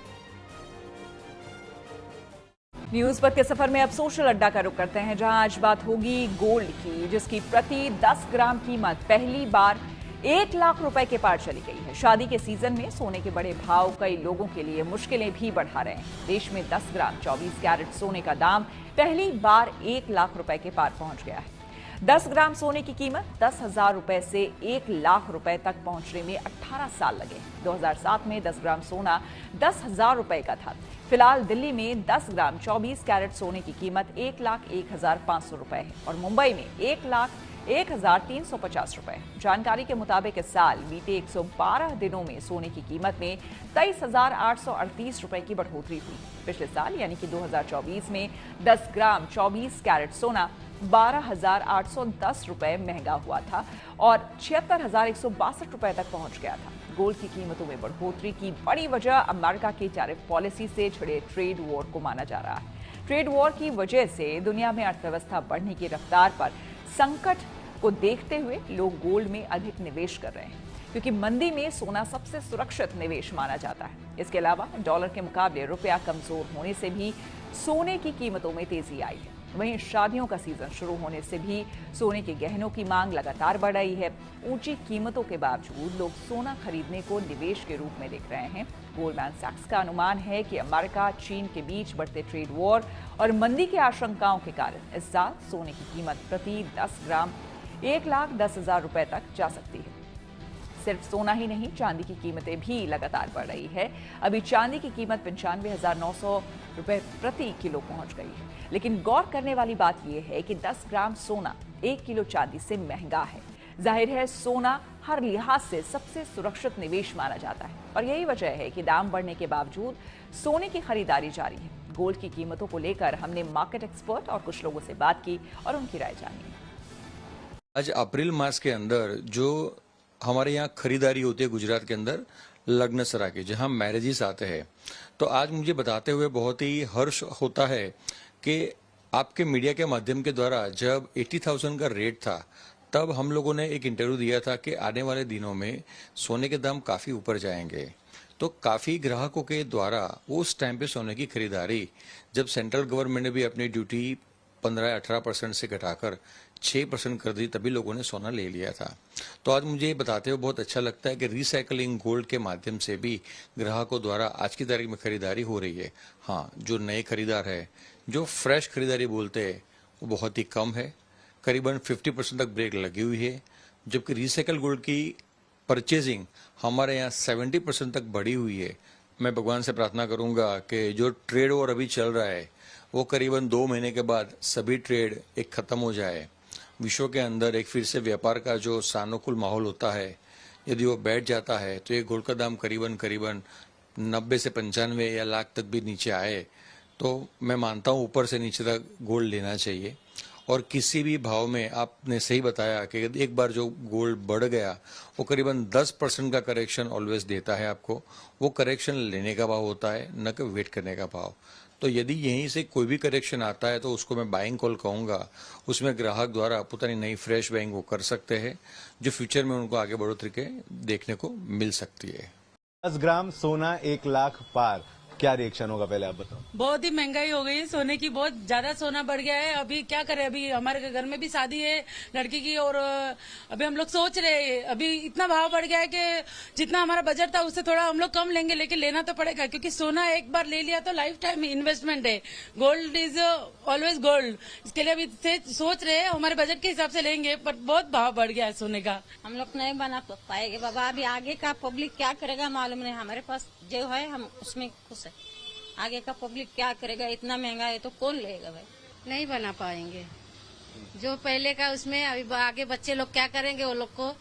न्यूज पर के सफर में अब सोशल अड्डा का रुख करते हैं, जहां आज बात होगी गोल्ड की, जिसकी प्रति 10 ग्राम कीमत पहली बार 1 लाख रुपए के पार चली गई है। शादी के सीजन में सोने के बड़े भाव कई लोगों के लिए मुश्किलें भी बढ़ा रहे हैं। देश में 10 ग्राम 24 कैरेट सोने का दाम पहली बार 1 लाख रुपए के पार पहुंच गया है। 10 ग्राम सोने की कीमत 10,000 रुपए से 1 लाख रुपए तक पहुंचने में 18 साल लगे। 2007 में 10 ग्राम सोना 10,000 रुपए का था। फिलहाल दिल्ली में 10 ग्राम 24 कैरेट सोने की कीमत 1,01,500 रुपए है और मुंबई में 1,01,350 रुपए। जानकारी के मुताबिक इस साल बीते 112 दिनों में सोने की कीमत में 23,838 रुपए की बढ़ोतरी हुई। पिछले साल यानी कि 2024 में 10 ग्राम 24 कैरेट सोना 12,810 रुपए महंगा हुआ था और 76,162 रुपए तक पहुंच गया था। गोल्ड की कीमतों में बढ़ोतरी की बड़ी वजह अमेरिका की टैरिफ पॉलिसी से छिड़े ट्रेड वॉर को माना जा रहा है। ट्रेड वॉर की वजह से दुनिया में अर्थव्यवस्था बढ़ने की रफ्तार पर संकट को देखते हुए लोग गोल्ड में अधिक निवेश कर रहे हैं, क्योंकि मंदी में सोना सबसे सुरक्षित निवेश माना जाता है। इसके अलावा डॉलर के मुकाबले रुपया कमजोर होने से भी सोने की कीमतों में तेजी आई है। वहीं शादियों का सीजन शुरू होने से भी सोने के गहनों की मांग लगातार बढ़ रही है। ऊंची कीमतों के बावजूद लोग सोना खरीदने को निवेश के रूप में देख रहे हैं। गोल्डमैन सैक्स का अनुमान है कि अमेरिका चीन के बीच बढ़ते ट्रेड वॉर और मंदी की आशंकाओं के कारण इस साल सोने की कीमत प्रति 10 ग्राम 1,10,000 रुपए तक जा सकती है। सिर्फ सोना ही नहीं, चांदी की कीमतें भी लगातार बढ़ रही है। अभी चांदी की कीमत 95,900 रुपए प्रति किलो पहुंच गई है। लेकिन गौर करने वाली बात यह है कि 10 ग्राम सोना 1 किलो चांदी से महंगा है। जाहिर है सोना हर लिहाज से सबसे सुरक्षित निवेश माना जाता है और यही वजह है कि दाम बढ़ने के बावजूद सोने की खरीदारी जारी है। गोल्ड की कीमतों को लेकर हमने मार्केट एक्सपर्ट और कुछ लोगों से बात की और उनकी राय जानी। आज अप्रैल मास के अंदर जो हमारे यहाँ खरीदारी होती है गुजरात के अंदर लग्नसरा की, जहाँ मैरिजेस आते हैं, तो आज मुझे बताते हुए बहुत ही हर्ष होता है कि आपके मीडिया के माध्यम के द्वारा जब 80,000 का रेट था तब हम लोगों ने एक इंटरव्यू दिया था कि आने वाले दिनों में सोने के दाम काफ़ी ऊपर जाएंगे। तो काफ़ी ग्राहकों के द्वारा उस टाइम पे सोने की खरीदारी, जब सेंट्रल गवर्नमेंट ने भी अपनी ड्यूटी 15-18% से घटाकर 6% कर दी, तभी लोगों ने सोना ले लिया था। तो आज मुझे बताते हुए बहुत अच्छा लगता है कि रिसाइकलिंग गोल्ड के माध्यम से भी ग्राहकों द्वारा आज की तारीख में खरीदारी हो रही है। हाँ, जो नए खरीदार है, जो फ्रेश खरीदारी बोलते हैं, वो बहुत ही कम है। करीबन 50% तक ब्रेक लगी हुई है, जबकि रिसाइकल गोल्ड की परचेजिंग हमारे यहाँ 70% तक बढ़ी हुई है। मैं भगवान से प्रार्थना करूंगा कि जो ट्रेड वॉर अभी चल रहा है वो करीबन 2 महीने के बाद सभी ट्रेड एक खत्म हो जाए, विश्व के अंदर एक फिर से व्यापार का जो सानुकूल माहौल होता है यदि वो बैठ जाता है तो ये गोल्ड का दाम करीबन 90 से 95 या लाख तक भी नीचे आए तो मैं मानता हूँ ऊपर से नीचे तक गोल्ड लेना चाहिए। और किसी भी भाव में आपने सही बताया कि एक बार जो गोल्ड बढ़ गया वो करीबन 10% का करेक्शन ऑलवेज देता है आपको। वो करेक्शन लेने का भाव होता है, न कि वेट करने का भाव। तो यदि यहीं से कोई भी करेक्शन आता है तो उसको मैं बाइंग कॉल कहूँगा। उसमें ग्राहक द्वारा पुरानी नई फ्रेश बाइंग वो कर सकते हैं, जो फ्यूचर में उनको आगे बढ़ोतरी के देखने को मिल सकती है। 10 ग्राम सोना 1 लाख पार, क्या रिएक्शन होगा पहले आप बताओ। बहुत ही महंगाई हो गई है सोने की, बहुत ज्यादा सोना बढ़ गया है। अभी क्या करें, अभी हमारे घर में भी शादी है लड़की की और अभी हम लोग सोच रहे हैं, अभी इतना भाव बढ़ गया है कि जितना हमारा बजट था उससे थोड़ा हम लोग कम लेंगे, लेकिन लेना तो पड़ेगा क्योंकि सोना एक बार ले लिया तो लाइफ टाइम इन्वेस्टमेंट है। Gold is always gold. इसके लिए अभी सोच रहे हैं, हमारे बजट के हिसाब से लेंगे, पर बहुत भाव बढ़ गया है सोने का। हम लोग नहीं बना पाएंगे बाबा। अभी आगे का पब्लिक क्या करेगा मालूम नहीं। हमारे पास जो है हम उसमें खुश है। आगे का पब्लिक क्या करेगा, इतना महंगा है तो कौन लेगा भाई। नहीं बना पाएंगे जो पहले का, उसमें अभी आगे बच्चे लोग क्या करेंगे वो लोग को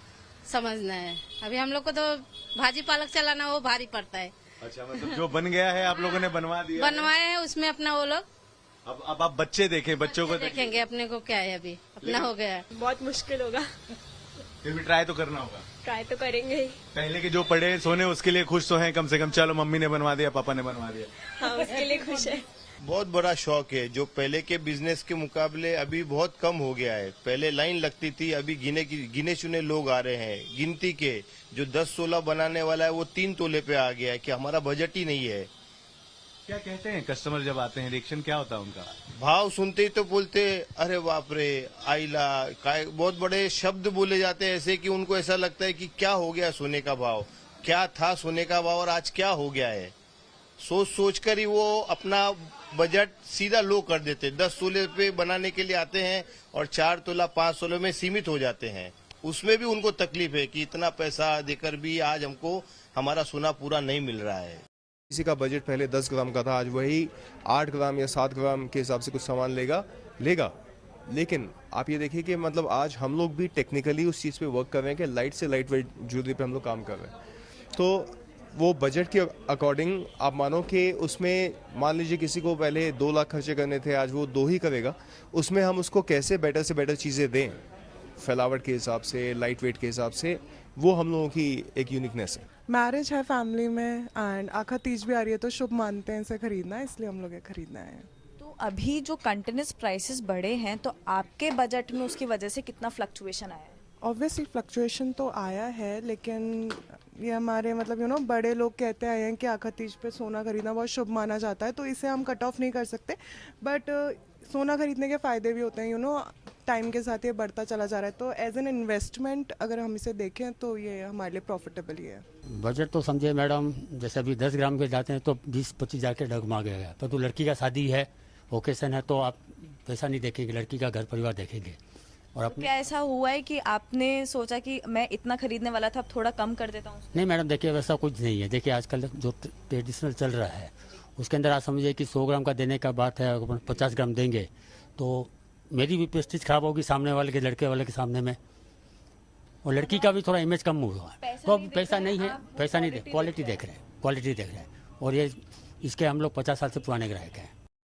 समझना है। अभी हम लोग को तो भाजी पालक चलाना वो भारी पड़ता है। अच्छा, मतलब जो बन गया है आप लोगों ने बनवा दिया, बनवाए हैं उसमें अपना वो लोग। अब आप बच्चे देखें, बच्चों को देखेंगे, अपने को क्या है अभी अपना हो गया। बहुत मुश्किल होगा, फिर भी ट्राई तो करना होगा। ट्राई तो करेंगे ही। पहले के जो पढ़े सोने उसके लिए खुश तो हैं कम से कम, चलो मम्मी ने बनवा दिया, पापा ने बनवा दिया। हाँ, उसके लिए खुश है। बहुत बड़ा शौक है, जो पहले के बिजनेस के मुकाबले अभी बहुत कम हो गया है। पहले लाइन लगती थी, अभी गिने चुने लोग आ रहे हैं। गिनती के जो 10-16 बनाने वाला है वो 3 तोले पे आ गया है कि हमारा बजट ही नहीं है। क्या कहते हैं कस्टमर जब आते हैं, रिएक्शन क्या होता है उनका? भाव सुनते ही तो बोलते अरे बाप रे, आइला काय, बहुत बड़े शब्द बोले जाते हैं ऐसे कि उनको ऐसा लगता है कि क्या हो गया सोने का भाव, क्या था सोने का भाव और आज क्या हो गया है। सोच कर ही वो अपना बजट सीधा लो कर देते। 10 तोले पे बनाने के लिए आते हैं और 4 तोला 5 तोले में सीमित हो जाते हैं। उसमें भी उनको तकलीफ है कि इतना पैसा देकर भी आज हमको हमारा सोना पूरा नहीं मिल रहा है। किसी का बजट पहले 10 ग्राम का था, आज वही 8 ग्राम या 7 ग्राम के हिसाब से कुछ सामान लेगा। लेकिन आप ये देखिए कि मतलब आज हम लोग भी टेक्निकली उस चीज़ पे वर्क कर रहे हैं कि लाइट से लाइट वेट ज्वेलरी पे हम लोग काम कर रहे हैं। तो वो बजट के अकॉर्डिंग आप मानो कि उसमें मान लीजिए किसी को पहले 2 लाख खर्चे करने थे, आज वो 2 ही करेगा। उसमें हम उसको कैसे बेटर से बेटर चीज़ें दें, फैलावट के हिसाब से, लाइट वेट के हिसाब से, वो हम लोगों की एक यूनिकनेस है। मैरिज है फैमिली में एंड आखा तीज भी आ रही है तो शुभ मानते हैं इसे खरीदना, इसलिए हम लोग ये खरीदना है। तो अभी जो कंटिन्यूस प्राइसेस बढ़े हैं तो आपके बजट में उसकी वजह से कितना फ्लक्चुएशन आया है? ऑब्वियसली फ्लक्चुएशन तो आया है, लेकिन ये हमारे मतलब बड़े लोग कहते आए हैं कि आखा तीज पे सोना खरीदना बहुत शुभ माना जाता है, तो इसे हम कट ऑफ नहीं कर सकते। बट सोना खरीदने के फ़ायदे भी होते हैं, टाइम के साथ ये बढ़ता चला जा रहा है। तो एज एन इन्वेस्टमेंट अगर हम इसे देखें तो ये हमारे लिए प्रॉफिटेबल ही है। बजट तो समझे मैडम, जैसे अभी 10 ग्राम के जाते हैं तो 20-25 जाके डगमा गया। पर तो लड़की का शादी है, ओकेशन है, तो आप पैसा नहीं देखेंगे, लड़की का घर परिवार देखेंगे। और अपने क्या ऐसा हुआ है कि आपने सोचा कि मैं इतना खरीदने वाला था, अब थोड़ा कम कर देता हूँ? नहीं मैडम, देखिए वैसा कुछ नहीं है। देखिए आजकल जो ट्रेडिशनल चल रहा है उसके अंदर आप समझिए कि 100 ग्राम का देने का बात है, अगर 50 ग्राम देंगे तो मेरी भी प्रेस्टीज खराब होगी सामने वाले के, लड़के वाले के सामने में, और लड़की का भी थोड़ा इमेज कम हुआ है। तो अब पैसा नहीं है, पैसा नहीं, क्वालिटी देख रहे हैं। और ये इसके हम लोग 50 साल से पुराने ग्राहक हैं।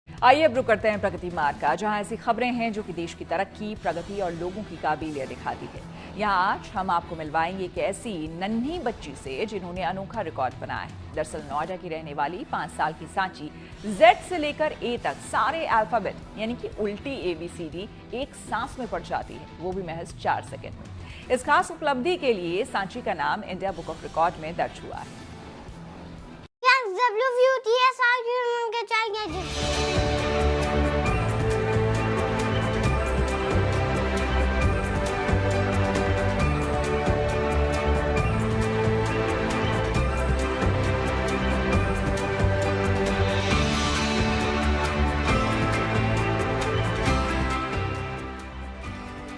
आइए अब रुक करते हैं प्रगति मार्ग का, जहां ऐसी खबरें हैं जो कि देश की तरक्की, प्रगति और लोगों की काबिलियत दिखाती है। यहाँ आज हम आपको मिलवाएंगे एक ऐसी नन्ही बच्ची से जिन्होंने अनोखा रिकॉर्ड बनाया है। दरअसल नोएडा की रहने वाली 5 साल की सांची Z से लेकर A तक सारे अल्फाबेट यानी कि उल्टी ABCD एक सांस में पढ़ जाती है, वो भी महज 4 सेकंड में। इस खास उपलब्धि के लिए सांची का नाम इंडिया बुक ऑफ रिकॉर्ड में दर्ज हुआ है।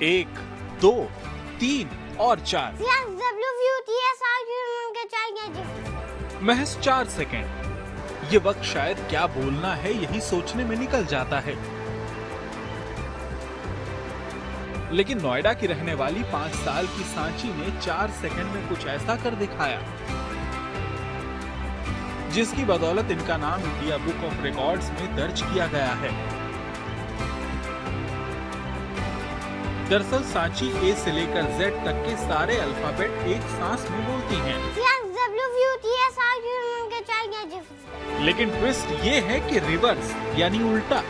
एक, 2, 3 और 4 महज 4 सेकेंड। ये वक्त शायद क्या बोलना है यही सोचने में निकल जाता है, लेकिन नोएडा की रहने वाली 5 साल की सांची ने 4 सेकंड में कुछ ऐसा कर दिखाया जिसकी बदौलत इनका नाम इंडिया बुक ऑफ रिकॉर्ड्स में दर्ज किया गया है। दरअसल सांची A से लेकर Z तक के सारे अल्फाबेट एक सांस में बोलती हैं। लेकिन ट्विस्ट ये है कि रिवर्स यानी उल्टा।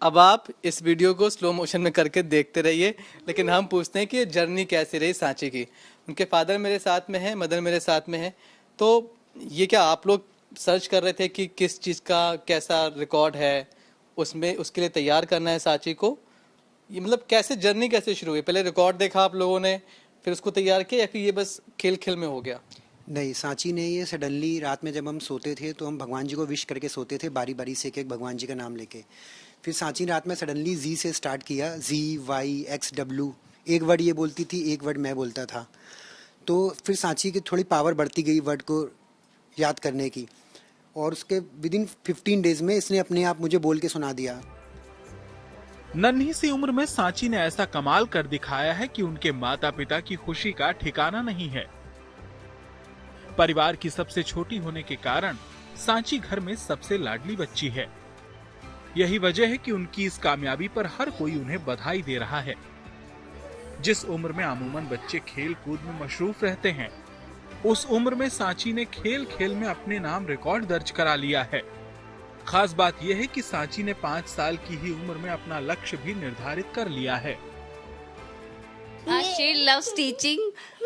अब आप इस वीडियो को स्लो मोशन में करके देखते रहिए, लेकिन हम पूछते हैं कि जर्नी कैसी रही सांची की। उनके फादर मेरे साथ में है, मदर मेरे साथ में है, तो ये क्या आप लोग सर्च कर रहे थे कि किस चीज़ का कैसा रिकॉर्ड है, उसमें उसके लिए तैयार करना है सांची को? ये मतलब कैसे जर्नी कैसे शुरू हुई? पहले रिकॉर्ड देखा आप लोगों ने, फिर उसको तैयार किया, या फिर ये बस खेल खेल में हो गया? नहीं, सांची ने ये सडनली रात में जब हम सोते थे तो हम भगवान जी को विश करके सोते थे, बारी बारी से एक भगवान जी का नाम लेके। फिर सांची रात में सडनली Z से स्टार्ट किया, ZYXW। एक वर्ड ये बोलती थी, एक वर्ड मैं बोलता था। तो फिर सांची की थोड़ी पावर बढ़ती गई वर्ड को याद करने की, और उसके विदिन 15 डेज में इसने अपने आप मुझे बोल के सुना दिया। नन्ही सी उम्र में सांची ने ऐसा कमाल कर दिखाया है कि उनके माता पिता की खुशी का ठिकाना नहीं है। परिवार की सबसे छोटी होने के कारण सांची घर में सबसे लाडली बच्ची है। यही वजह है कि उनकी इस कामयाबी पर हर कोई उन्हें बधाई दे रहा है। जिस उम्र में अमूमन बच्चे खेल कूद में मशरूफ रहते हैं, उस उम्र में सांची ने खेल खेल में अपने नाम रिकॉर्ड दर्ज करा लिया है। खास बात यह है कि सांची ने 5 साल की ही उम्र में अपना लक्ष्य भी निर्धारित कर लिया है। She loves teaching.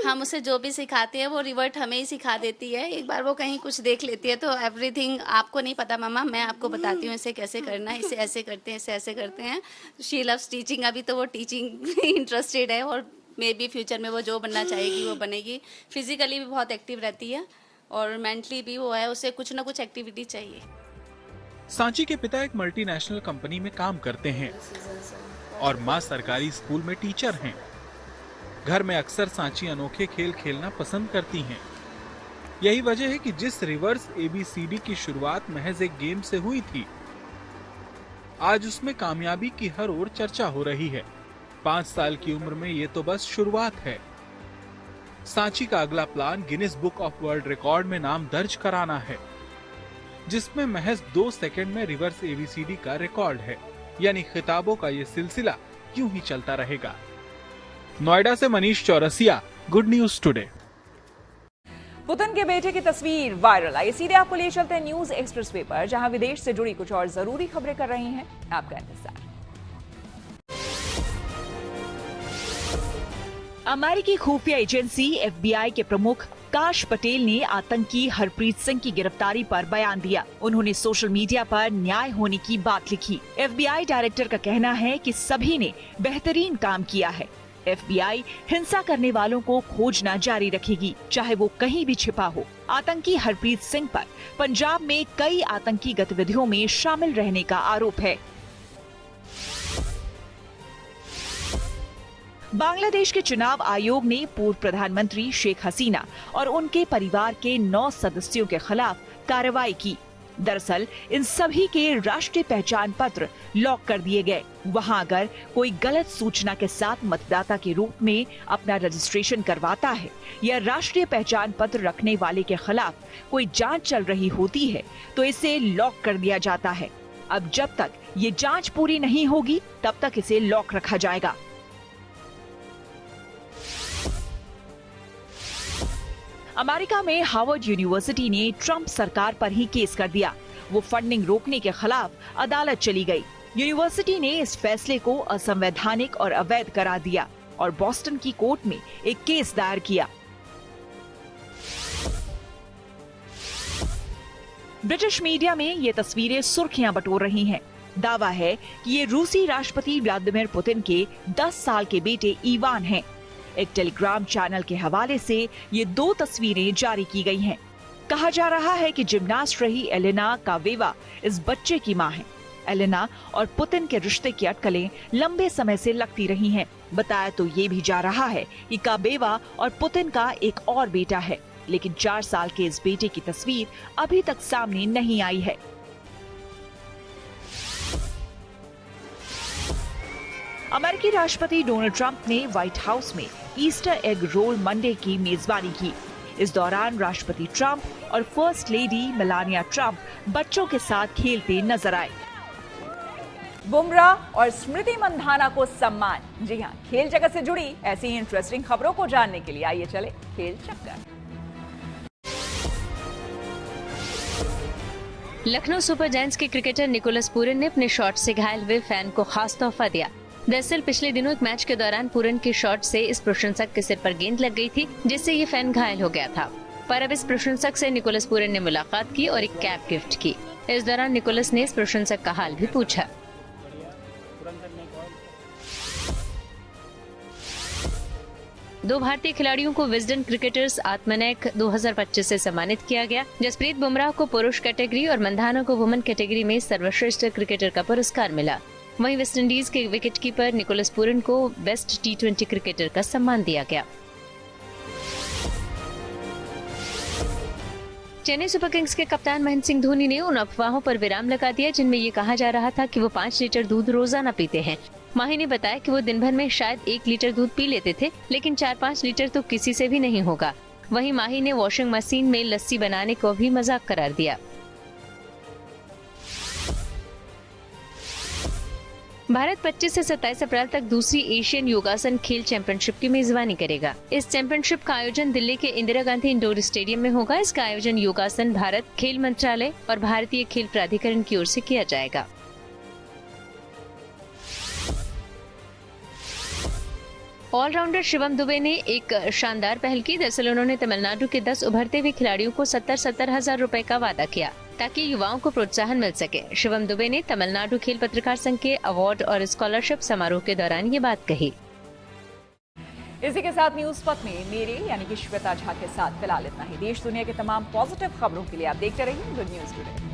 हम उसे जो भी सिखाते हैं वो रिवर्ट हमें ही सिखा देती है। एक बार वो कहीं कुछ देख लेती है तो एवरीथिंग आपको नहीं पता मम्मा, मैं आपको बताती हूँ इसे कैसे करना है, इसे ऐसे करते हैं, इसे ऐसे करते हैं। She loves teaching. अभी तो वो टीचिंग में इंटरेस्टेड है और मे बी फ्यूचर में वो जो बनना चाहेगी वो बनेगी। फिजिकली भी बहुत एक्टिव रहती है और मेंटली भी वो है, उसे कुछ ना कुछ एक्टिविटी चाहिए। सांची के पिता एक मल्टीनेशनल कंपनी में काम करते हैं और माँ सरकारी स्कूल में टीचर हैं। घर में अक्सर सांची अनोखे खेल खेलना पसंद करती हैं। यही वजह है कि जिस रिवर्स ABCD की शुरुआत महज एक गेम से हुई थी, आज उसमें कामयाबी की हर ओर चर्चा हो रही है। 5 साल की उम्र में ये तो बस शुरुआत है। सांची का अगला plan Guinness book of world record में नाम दर्ज कराना है, जिसमें महज 2 सेकंड में रिवर्स ABCD का रिकॉर्ड है। यानी खिताबों का ये सिलसिला यूं ही चलता रहेगा। नोएडा से Manish Chaurasia, good news today. Putin के बेटे की तस्वीर वायरल। आइए सीधे आपको ले चलते हैं न्यूज एक्सप्रेसवे पर, जहां विदेश से जुड़ी कुछ और जरूरी खबरें कर रही हैं आपका इंतजार। अमेरिकी खुफिया एजेंसी FBI के प्रमुख काश पटेल ने आतंकी हरप्रीत सिंह की गिरफ्तारी पर बयान दिया। उन्होंने सोशल मीडिया पर न्याय होने की बात लिखी। FBI डायरेक्टर का कहना है कि सभी ने बेहतरीन काम किया है। FBI हिंसा करने वालों को खोजना जारी रखेगी, चाहे वो कहीं भी छिपा हो। आतंकी हरप्रीत सिंह पर पंजाब में कई आतंकी गतिविधियों में शामिल रहने का आरोप है। बांग्लादेश के चुनाव आयोग ने पूर्व प्रधानमंत्री शेख हसीना और उनके परिवार के 9 सदस्यों के खिलाफ कार्रवाई की। दरअसल इन सभी के राष्ट्रीय पहचान पत्र लॉक कर दिए गए। वहां अगर कोई गलत सूचना के साथ मतदाता के रूप में अपना रजिस्ट्रेशन करवाता है या राष्ट्रीय पहचान पत्र रखने वाले के खिलाफ कोई जांच चल रही होती है तो इसे लॉक कर दिया जाता है। अब जब तक ये जांच पूरी नहीं होगी तब तक इसे लॉक रखा जाएगा। अमेरिका में हार्वर्ड यूनिवर्सिटी ने ट्रंप सरकार पर ही केस कर दिया। वो फंडिंग रोकने के खिलाफ अदालत चली गई। यूनिवर्सिटी ने इस फैसले को असंवैधानिक और अवैध करार दिया और बॉस्टन की कोर्ट में एक केस दायर किया। ब्रिटिश मीडिया में ये तस्वीरें सुर्खियां बटोर रही हैं। दावा है कि ये रूसी राष्ट्रपति व्लादिमीर पुतिन के 10 साल के बेटे इवान हैं। एक टेलीग्राम चैनल के हवाले से ये 2 तस्वीरें जारी की गई हैं। कहा जा रहा है कि जिम्नास्ट रही एलेना कावेवा इस बच्चे की मां है। एलेना और पुतिन के रिश्ते की अटकलें लंबे समय से लगती रही हैं। बताया तो ये भी जा रहा है कि कावेवा और पुतिन का एक और बेटा है, लेकिन 4 साल के इस बेटे की तस्वीर अभी तक सामने नहीं आई है। अमेरिकी राष्ट्रपति डोनाल्ड ट्रंप ने व्हाइट हाउस में ईस्टर एग रोल मंडे की मेजबानी की। इस दौरान राष्ट्रपति ट्रंप और फर्स्ट लेडी मेलानिया ट्रंप बच्चों के साथ खेलते नजर आए। बुमराह और स्मृति मंधाना को सम्मान। जी हां, खेल जगत से जुड़ी ऐसी ही इंटरेस्टिंग खबरों को जानने के लिए आइए चले खेल चक्कर। लखनऊ सुपर जायंट्स के क्रिकेटर निकोलस पूरन ने अपने शॉट से घायल हुए फैन को खास तोहफा दिया। दरअसल पिछले दिनों एक मैच के दौरान पूरन के शॉट से इस प्रशंसक के सिर पर गेंद लग गई थी, जिससे ये फैन घायल हो गया था। पर अब इस प्रशंसक से निकोलस पूरन ने मुलाकात की और एक कैप गिफ्ट की। इस दौरान निकोलस ने इस प्रशंसक का हाल भी पूछा। दो भारतीय खिलाड़ियों को विजडन क्रिकेटर्स आत्मनैक 2025 से सम्मानित किया गया। जसप्रीत बुमराह को पुरुष कैटेगरी और मंधाना को वुमेन कैटेगरी में सर्वश्रेष्ठ क्रिकेटर का पुरस्कार मिला। वहीं वेस्टइंडीज के विकेटकीपर निकोलस पूरन को बेस्ट T20 क्रिकेटर का सम्मान दिया गया। चेन्नई सुपर किंग्स के कप्तान महेंद्र सिंह धोनी ने उन अफवाहों पर विराम लगा दिया जिनमें ये कहा जा रहा था कि वो 5 लीटर दूध रोजाना पीते हैं। माही ने बताया कि वो दिन भर में शायद 1 लीटर दूध पी लेते थे, लेकिन 4-5 लीटर तो किसी से भी नहीं होगा। वहीं माही ने वॉशिंग मशीन में लस्सी बनाने को भी मजाक करार दिया। भारत 25 से 27 अप्रैल तक दूसरी एशियन योगासन खेल चैंपियनशिप की मेजबानी करेगा। इस चैंपियनशिप का आयोजन दिल्ली के इंदिरा गांधी इंडोर स्टेडियम में होगा। इसका आयोजन योगासन भारत, खेल मंत्रालय और भारतीय खेल प्राधिकरण की ओर से किया जाएगा। ऑलराउंडर शिवम दुबे ने एक शानदार पहल की। दरअसल उन्होंने तमिलनाडु के 10 उभरते हुए खिलाड़ियों को 70-70 हजार रुपए का वादा किया ताकि युवाओं को प्रोत्साहन मिल सके। शिवम दुबे ने तमिलनाडु खेल पत्रकार संघ के अवार्ड और स्कॉलरशिप समारोह के दौरान ये बात कही। इसी के साथ न्यूज पथ में मेरे यानी कि श्वेता झा के साथ फिलहाल इतना ही। देश दुनिया के तमाम पॉजिटिव खबरों के लिए आप देखते रहिए गुड न्यूज टुडे।